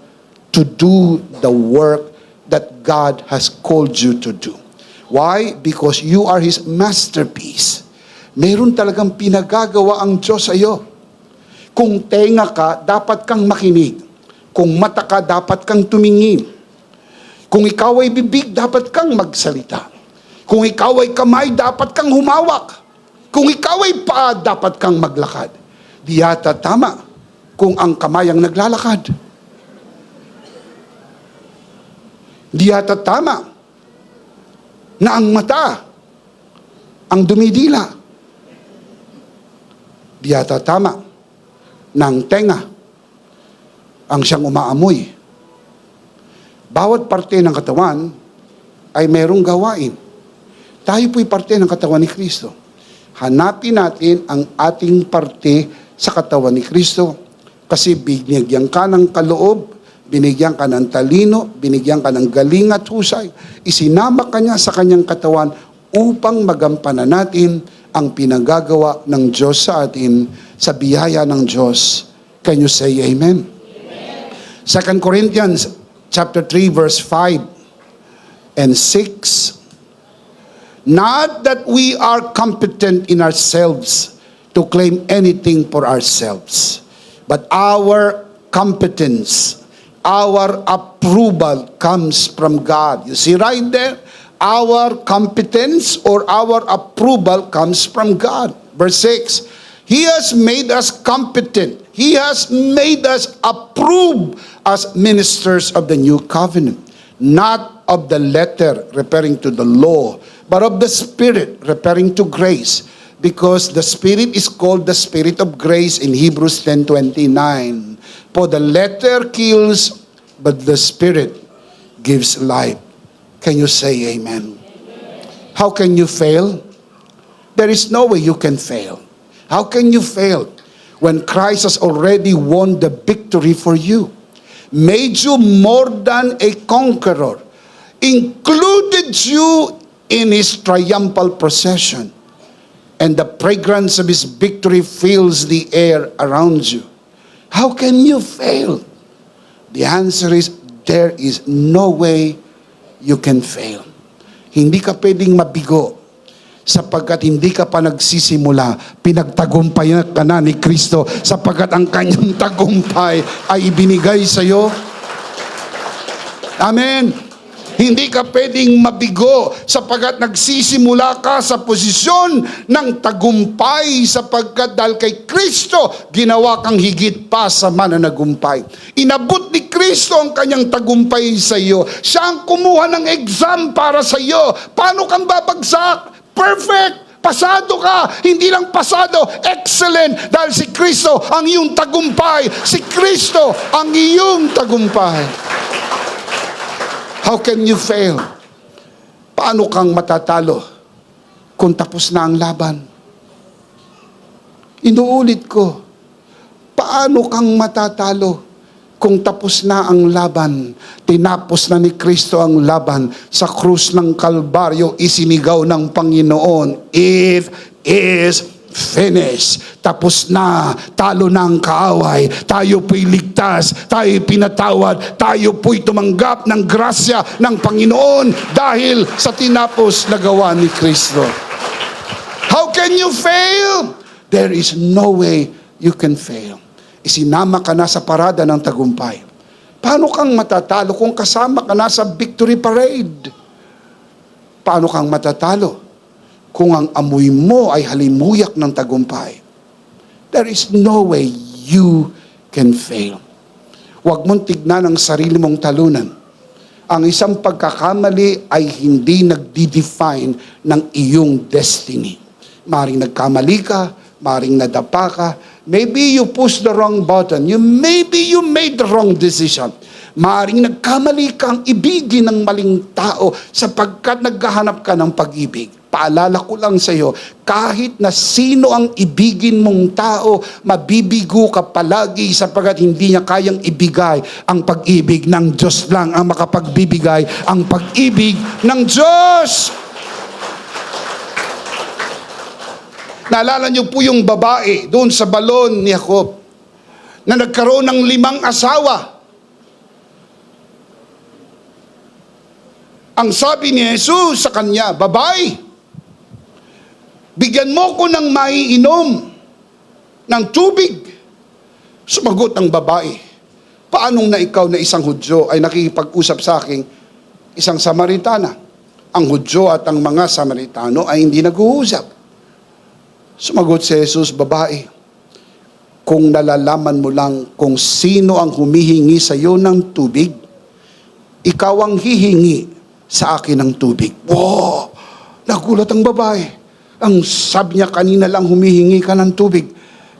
to do the work that God has called you to do. Why? Because you are His masterpiece. Meron talagang pinagagawa ang Diyos sa iyo. Kung tenga ka, dapat kang makinig. Kung mata ka, dapat kang tumingin. Kung ikaw ay bibig, dapat kang magsalita. Kung ikaw ay kamay, dapat kang humawak. Kung ikaw ay paa, dapat kang maglakad. Di yata tama kung ang kamay ang naglalakad. Di yata tama na ang mata ang dumidila. Di yata tama na ang tenga ang siyang umaamoy. Bawat parte ng katawan ay merong gawain. Tayo po'y parte ng katawan ni Kristo. Hanapin natin ang ating parte sa katawan ni Kristo kasi binigyan ka ng kaloob, binigyan ka ng talino, binigyan ka ng galing at husay. Isinama ka niya sa kanyang katawan upang magampanan natin ang pinagagawa ng Diyos sa atin sa biyaya ng Diyos. Can you say amen? Amen. 2 Corinthians chapter 3 verse 5 and 6. Not that we are competent in ourselves to claim anything for ourselves, but our competence, our approval comes from God. You see right there? Our competence or our approval comes from God. Verse 6, He has made us competent. He has made us approved as ministers of the new covenant. Not of the letter, referring to the law, but of the Spirit, referring to grace. Because the Spirit is called the Spirit of grace in Hebrews 10:29. For the letter kills, but the Spirit gives life. Can you say amen? How can you fail? There is no way you can fail. How can you fail when Christ has already won the victory for you? Made you more than a conqueror, included you in His triumphal procession, and the fragrance of His victory fills the air around you. How can you fail? The answer is, there is no way you can fail. Hindi ka pwedeng mabigo. sapagkat hindi ka pa nagsisimula, pinagtagumpayan ka na ni Kristo, sapagkat ang kanyang tagumpay ay ibinigay sa iyo. Amen. Hindi ka pwedeng mabigo sapagkat nagsisimula ka sa posisyon ng tagumpay, sapagkat dahil kay Kristo ginawa kang higit pa sa mananagumpay. Inabot ni Kristo ang kanyang tagumpay sa iyo. Siya ang kumuha ng exam para sa iyo. Paano kang babagsak? Perfect! Pasado ka, hindi lang pasado, excellent, dahil si Kristo ang iyong tagumpay. Si Kristo ang iyong tagumpay. How can you fail? Paano kang matatalo kung tapos na ang laban? Inuulit ko, paano kang matatalo kung tapos na ang laban? Tinapos na ni Kristo ang laban sa krus ng Kalbaryo, isinigaw ng Panginoon, "It is finished." Tapos na, talo na ang kaaway, tayo po'y ligtas, tayo'y pinatawad, tayo po'y tumanggap ng grasya ng Panginoon dahil sa tinapos na gawa ni Kristo. How can you fail? There is no way you can fail. Isinama ka na sa parada ng tagumpay. Paano kang matatalo kung kasama ka na sa victory parade? Paano kang matatalo kung ang amoy mo ay halimuyak ng tagumpay? There is no way you can fail. Huwag mong tignan ang sarili mong talunan. Ang isang pagkakamali ay hindi nagdi-define ng iyong destiny. Maring nagkamali ka, maring nadapa ka, maybe you pushed the wrong button, maybe you made the wrong decision. Maring nagkamali kang ibigin ng maling tao sapagkat naghahanap ka ng pag-ibig. Paalala ko lang sa iyo, kahit na sino ang ibigin mong tao, mabibigo ka palagi sapagkat hindi niya kayang ibigay ang pag-ibig ng Diyos lang ang makapagbibigay ang pag-ibig ng Diyos. Naalala niyo po yung babae doon sa balon ni Jacob na nagkaroon ng 5 asawa. Ang sabi ni Jesus sa kanya, "Babae, bigyan mo ko ng maiinom ng tubig." Sumagot ang babae, "Paanong na ikaw na isang Hudyo ay nakikipag-usap sa akin isang Samaritana? Ang Hudyo at ang mga Samaritano ay hindi nag-uusap." Sumagot si Jesus, "Babae, kung nalalaman mo lang kung sino ang humihingi sa iyo ng tubig, ikaw ang hihingi sa akin ng tubig." Wow! Nagulat ang babae. Ang sabi niya, kanina lang humihingi ka ng tubig.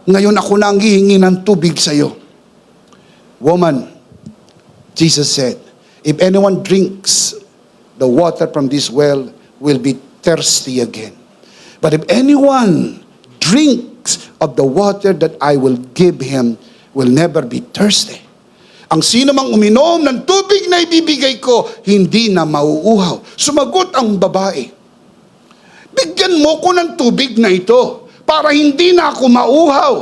Ngayon ako na ang hihingi ng tubig sa iyo. "Woman," Jesus said, "if anyone drinks the water from this well will be thirsty again. But if anyone drinks of the water that I will give him will never be thirsty. Ang sino mang uminom ng tubig na ibibigay ko, hindi na mauuhaw." Sumagot ang babae, "Bigyan mo ko ng tubig na ito para hindi na ako mauhaw."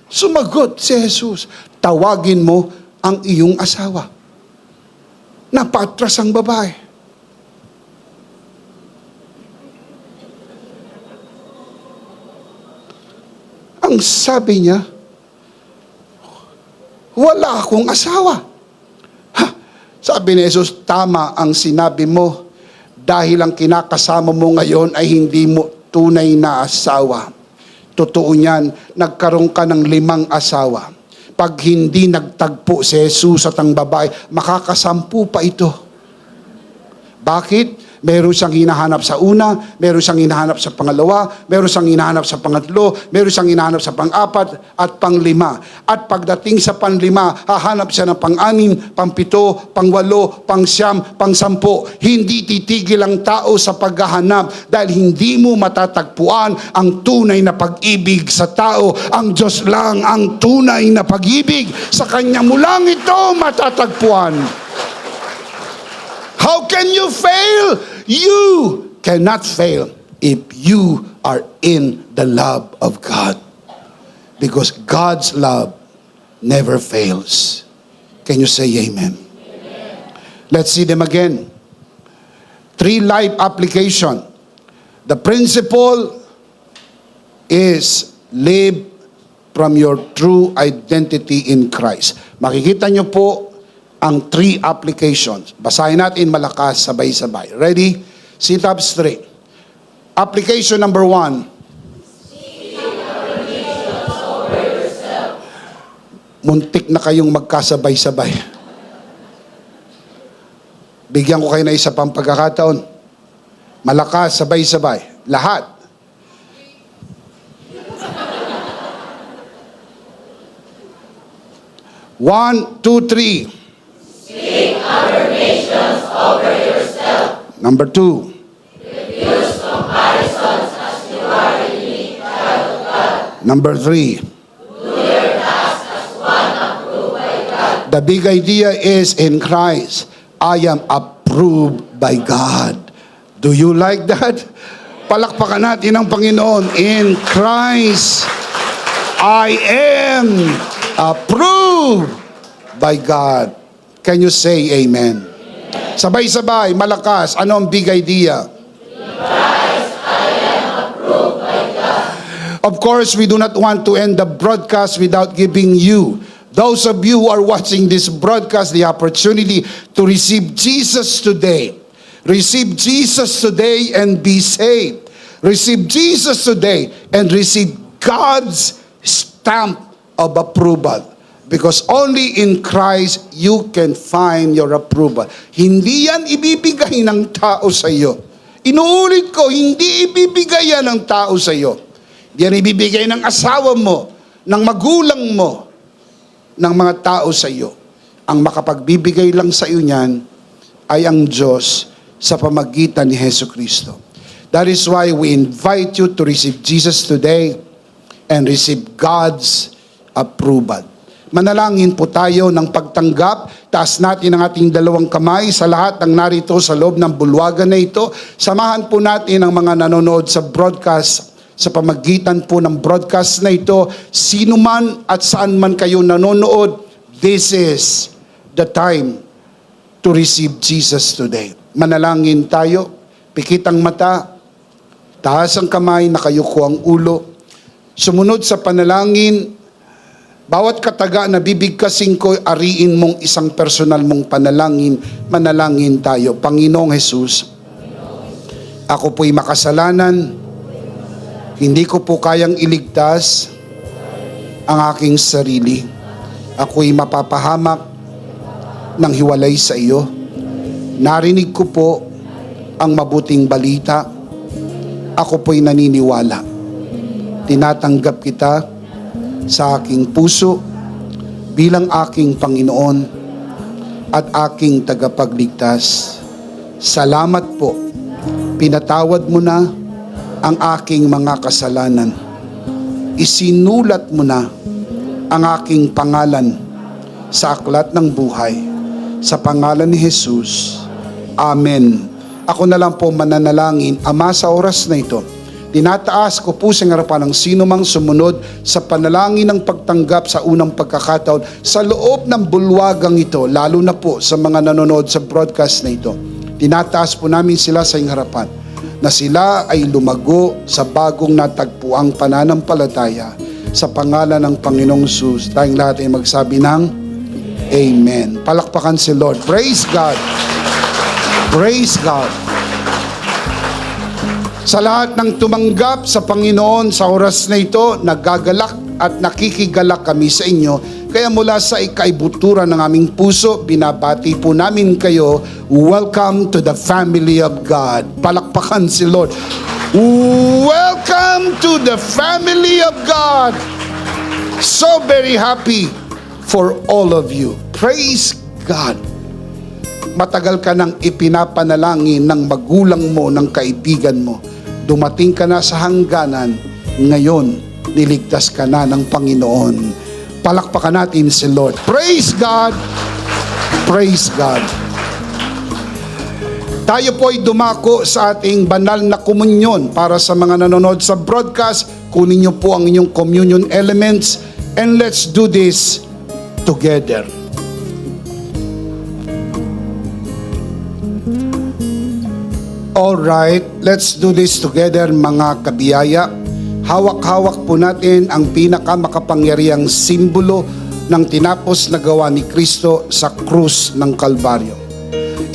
Sumagot si Jesus, "Tawagin mo ang iyong asawa." Napatras ang babae. Ang sabi niya, "Wala akong asawa." Sabi ni Jesus, "Tama ang sinabi mo dahil ang kinakasama mo ngayon ay hindi mo tunay na asawa." Totoo niyan, nagkaroon ka ng 5 asawa. Pag hindi nagtagpo si Jesus at ang babae, makakasampu pa ito. Bakit? Meron siyang hinahanap sa una, meron siyang hinahanap sa pangalawa, meron siyang hinahanap sa pangatlo, meron siyang hinahanap sa pang-4 at pang-5. At pagdating sa pang-5, hahanap siya ng pang-6, pang-7, pang-8, pang-9, pang-10. Hindi titigil ang tao sa paghahanap dahil hindi mo matatagpuan ang tunay na pag-ibig sa tao. Ang Diyos lang ang tunay na pag-ibig. Sa Kanya mo lang ito matatagpuan. How can you fail? You cannot fail if you are in the love of God. Because God's love never fails. Can you say amen? Amen. Let's see them again. 3 life application. The principle is live from your true identity in Christ. Makikita nyo po ang 3 applications. Basahin natin malakas, sabay-sabay. Ready? Sit up straight. Application number 1. Muntik na kayong magkasabay-sabay. Bigyan ko kayo na isa pang pagkakataon. Malakas, sabay-sabay. Lahat. One, two, three. Seek affirmations over yourself. Number 2. Refuse comparisons as you are a unique child of God. Number 3. Do your task as one approved by God. The big idea is in Christ, I am approved by God. Do you like that? Palakpakan natin ang Panginoon. In Christ, I am approved by God. Can you say amen? Sabay-sabay, malakas. Ano ang big idea? Of course, we do not want to end the broadcast without giving you, those of you who are watching this broadcast, the opportunity to receive Jesus today. Receive Jesus today and be saved. Receive Jesus today and receive God's stamp of approval. Because only in Christ you can find your approval. Hindi yan ibibigay ng tao sa iyo. Inuulit ko, hindi ibibigay yan ng tao sa iyo. Yan ibibigay ng asawa mo, ng magulang mo, ng mga tao sa iyo. Ang makapagbibigay lang sa iyo niyan ay ang Diyos sa pamagitan ni Jesucristo. That is why we invite you to receive Jesus today and receive God's approval. Manalangin po tayo ng pagtanggap. Taas natin ang ating 2 kamay sa lahat ng narito sa loob ng bulwagan na ito. Samahan po natin ang mga nanonood sa broadcast. Sa pamagitan po ng broadcast na ito, sino man at saan man kayo nanonood, this is the time to receive Jesus today. Manalangin tayo, pikit ang mata, taas ang kamay, nakayuko ang ulo. Sumunod sa panalangin, bawat kataga na bibigkasin ko, ariin mong isang personal mong panalangin, manalangin tayo. Panginoong Jesus, ako po'y makasalanan, hindi ko po kayang iligtas ang aking sarili. Ako'y mapapahamak ng hiwalay sa iyo. Narinig ko po ang mabuting balita. Ako po'y naniniwala. Tinatanggap kita sa aking puso bilang aking Panginoon at aking tagapagligtas. Salamat po. Pinatawad mo na ang aking mga kasalanan. Isinulat mo na ang aking pangalan sa aklat ng buhay. Sa pangalan ni Jesus. Amen. Ako na lang po mananalangin, Ama, sa oras na ito. Tinataas ko po sa harapan ng sino mang sumunod sa panalangin ng pagtanggap sa unang pagkakataon sa loob ng bulwagang ito, lalo na po sa mga nanonood sa broadcast na ito. Tinataas po namin sila sa iyong harapan na sila ay lumago sa bagong natagpuang pananampalataya sa pangalan ng Panginoong Jesus. Tayong lahat ay magsabi ng Amen. Palakpakan si Lord. Praise God. Praise God. Sa lahat ng tumanggap sa Panginoon sa oras na ito, nagagalak at nakikigalak kami sa inyo. Kaya mula sa ikaibuturan ng aming puso, binabati po namin kayo. Welcome to the family of God. Palakpakan si Lord. Welcome to the family of God. So very happy for all of you. Praise God. Matagal ka nang ipinapanalangin ng magulang mo, ng kaibigan mo. Dumating ka na sa hangganan. Ngayon, niligtas ka na ng Panginoon. Palakpakan natin si Lord. Praise God! Praise God! Tayo po ay dumako sa ating banal na komunyon. Para sa mga nanonood sa broadcast, kunin niyo po ang inyong communion elements and let's do this together. Alright, let's do this together mga kabiyaya. Hawak-hawak po natin ang pinakamakapangyarihang simbolo ng tinapos na gawa ni Kristo sa krus ng Kalbaryo.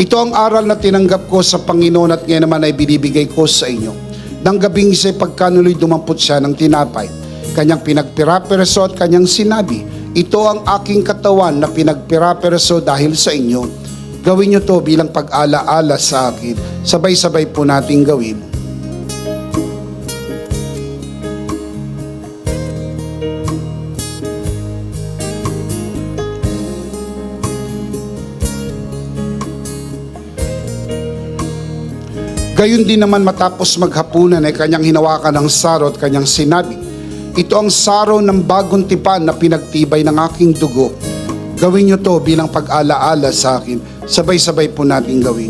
Ito ang aral na tinanggap ko sa Panginoon at ngayon naman ay binibigay ko sa inyo. Nang gabing isa'y pagkanuloy dumampot siya ng tinapay. Kanyang pinagpira-piraso at kanyang sinabi, ito ang aking katawan na pinagpira-piraso dahil sa inyo. Gawin nyo to bilang pag-ala-ala sa akin. Sabay-sabay po nating gawin. Gayon din naman matapos maghapunan ay kanyang hinawakan ng saro at kanyang sinabi, ito ang saro ng bagong tipan na pinagtibay ng aking dugo. Gawin nyo to bilang pag-ala-ala sa akin. Sabay-sabay po natin gawin.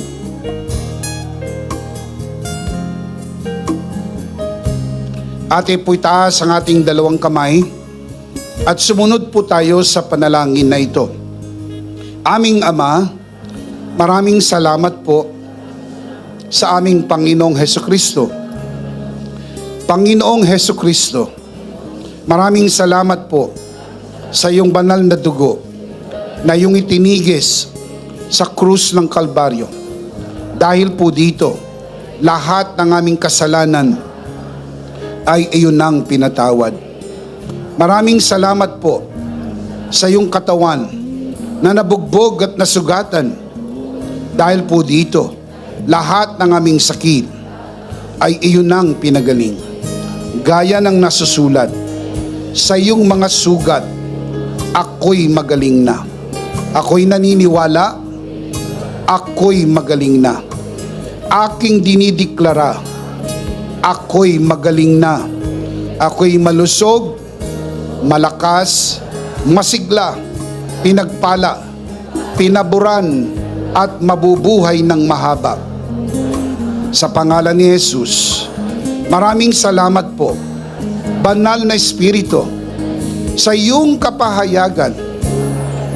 Ate po itaas ang ating dalawang kamay at sumunod po tayo sa panalangin na ito. Aming Ama, maraming salamat po sa aming Panginoong Hesukristo. Panginoong Hesukristo, maraming salamat po sa iyong banal na dugo na iyong itinigis sa krus ng Kalbaryo. Dahil po dito, lahat ng aming kasalanan ay iyon ang pinatawad. Maraming salamat po sa iyong katawan na nabugbog at nasugatan. Dahil po dito, lahat ng aming sakit ay iyon ang pinagaling. Gaya ng nasusulat, sa iyong mga sugat, ako'y magaling na. Ako'y naniniwala, ako'y magaling na. Aking dinideklara, ako'y magaling na. Ako'y malusog, malakas, masigla, pinagpala, pinaburan, at mabubuhay ng mahaba. Sa pangalan ni Jesus, maraming salamat po, Banal na Espiritu, sa iyong kapahayagan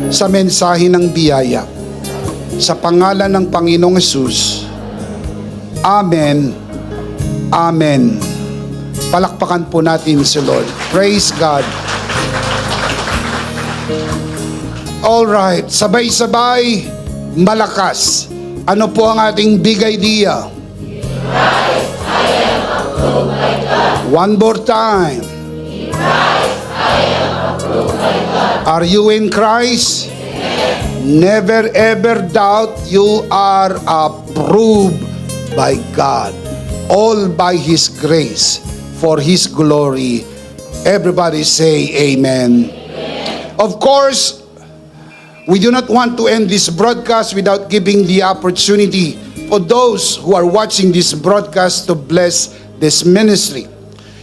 sa mensahe ng biyaya. Sa pangalan ng Panginoong Jesus, Amen. Amen. Palakpakan po natin si Lord. Praise God. Alright, sabay-sabay, malakas. Ano po ang ating big idea? Christ, I am approved by God. One more time. In Christ, I am approved by God. Are you in Christ? Never ever doubt you are approved by God. All by His grace, for His glory. Everybody say amen. Of course, we do not want to end this broadcast without giving the opportunity for those who are watching this broadcast to bless this ministry.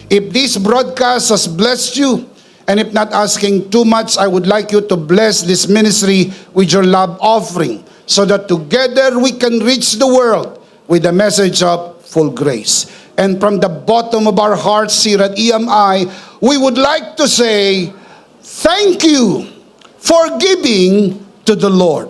If this broadcast has blessed you, and if not asking too much, I would like you to bless this ministry with your love offering so that together we can reach the world with the message of full grace. And from the bottom of our hearts here at EMI, we would like to say, thank you for giving to the Lord.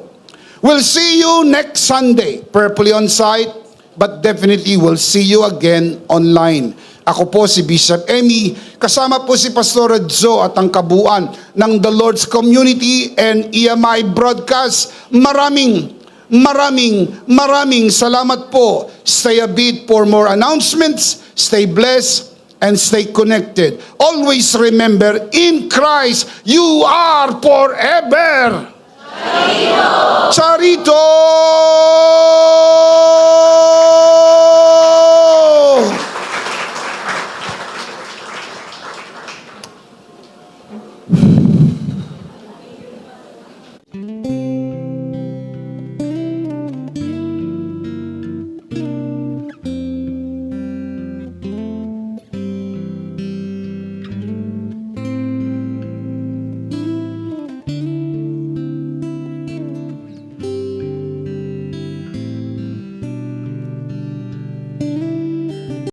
We'll see you next Sunday, prayerfully on site, but definitely we'll see you again online. Ako po si Bishop Emmy, kasama po si Pastor Joe at ang kabuuan ng The Lord's Community and EMI Broadcast. Maraming salamat po. Stay a bit for more announcements. Stay blessed and stay connected. Always remember, in Christ, you are forever. Charito!